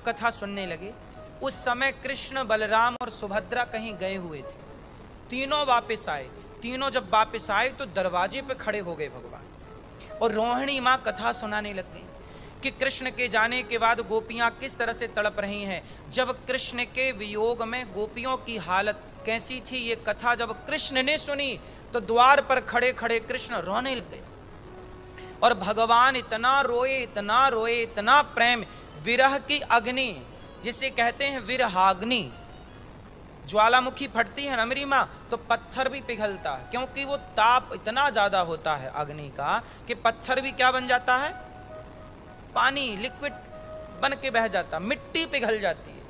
कथा सुनने लगे। उस समय कृष्ण, बलराम और सुभद्रा कहीं गए हुए थे। तीनों वापस आए। तीनों जब वापस आए तो दरवाजे पे खड़े हो गए भगवान, और रोहिणी माँ कथा सुनाने लग गई कि कृष्ण के जाने के बाद गोपियां किस तरह से तड़प रही हैं। जब कृष्ण के वियोग में गोपियों की हालत कैसी थी, ये कथा जब कृष्ण ने सुनी तो द्वार पर खड़े खड़े कृष्ण रोने लग गए। और भगवान इतना रोए, इतना रोए, इतना प्रेम, विरह की अग्नि जिसे कहते हैं विरहाग्नि, ज्वालामुखी फटती है नमरी माँ तो पत्थर भी पिघलता है, क्योंकि वो ताप इतना ज्यादा होता है अग्नि का कि पत्थर भी क्या बन जाता है, पानी, लिक्विड बन के बह जाता, मिट्टी पिघल जाती है।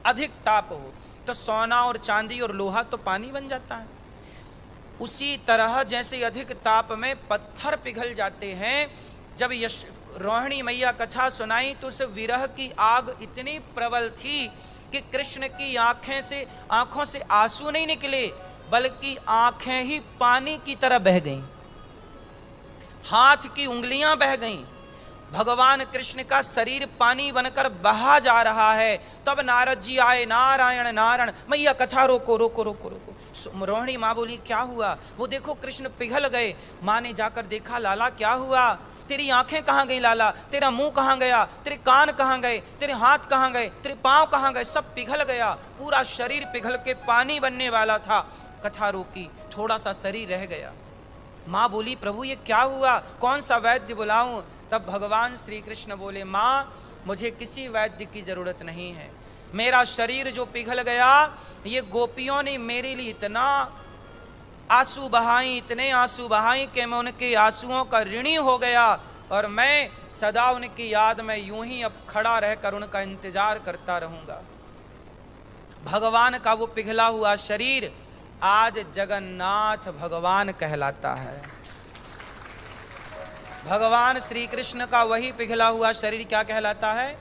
अधिक ताप हो तो सोना और चांदी और लोहा तो पानी बन जाता है। उसी तरह जैसे अधिक ताप में पत्थर पिघल जाते हैं, जब रोहिणी मैया कथा सुनाई तो उस विरह की आग इतनी प्रबल थी कि कृष्ण की आंखों से आंसू नहीं निकले, बल्कि आंखें ही पानी की तरह बह गईं, हाथ की उंगलियां बह गईं। भगवान कृष्ण का शरीर पानी बनकर बहा जा रहा है। तब नारद जी आए, नारायण नारायण, मैया कथा रोको रोको रोको रोको। रोहिणी माँ बोली क्या हुआ? वो देखो कृष्ण पिघल गए। माँ ने जाकर देखा, लाला क्या हुआ? तेरी आंखें कहाँ गई लाला? तेरा मुंह कहाँ गया? तेरे कान कहाँ गए? तेरे हाथ कहाँ गए? तेरे पांव कहाँ गए? सब पिघल गया, पूरा शरीर पिघल के पानी बनने वाला था। कथा रोकी, थोड़ा सा शरीर रह गया। माँ बोली प्रभु ये क्या हुआ, कौन सा वैद्य बुलाऊं? तब भगवान श्री कृष्ण बोले, माँ मुझे किसी वैद्य की जरूरत नहीं है। मेरा शरीर जो पिघल गया, ये गोपियों ने मेरे लिए इतना आंसू बहाई, इतने आंसू बहाई कि मैं उनके आंसुओं का ऋणी हो गया, और मैं सदा उनकी याद में यूं ही अब खड़ा रहकर उनका इंतजार करता रहूंगा। भगवान का वो पिघला हुआ शरीर आज जगन्नाथ भगवान कहलाता है। भगवान श्री कृष्ण का वही पिघला हुआ शरीर क्या कहलाता है?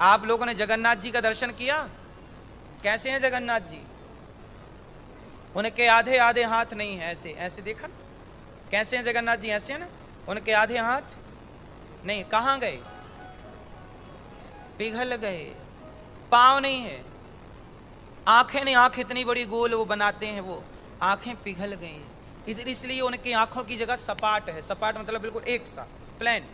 आप लोगों ने जगन्नाथ जी का दर्शन किया? कैसे हैं जगन्नाथ जी? उनके आधे आधे हाथ नहीं है, ऐसे ऐसे देखा। कैसे हैं जगन्नाथ जी? ऐसे हैं ना, उनके आधे हाथ नहीं। कहाँ गए? पिघल गए। पांव नहीं है, आंखें नहीं, आंख इतनी बड़ी गोल वो बनाते हैं, वो आंखें पिघल गई। इसलिए उनकी आंखों की जगह सपाट है। सपाट मतलब बिल्कुल एक सा, प्लेन।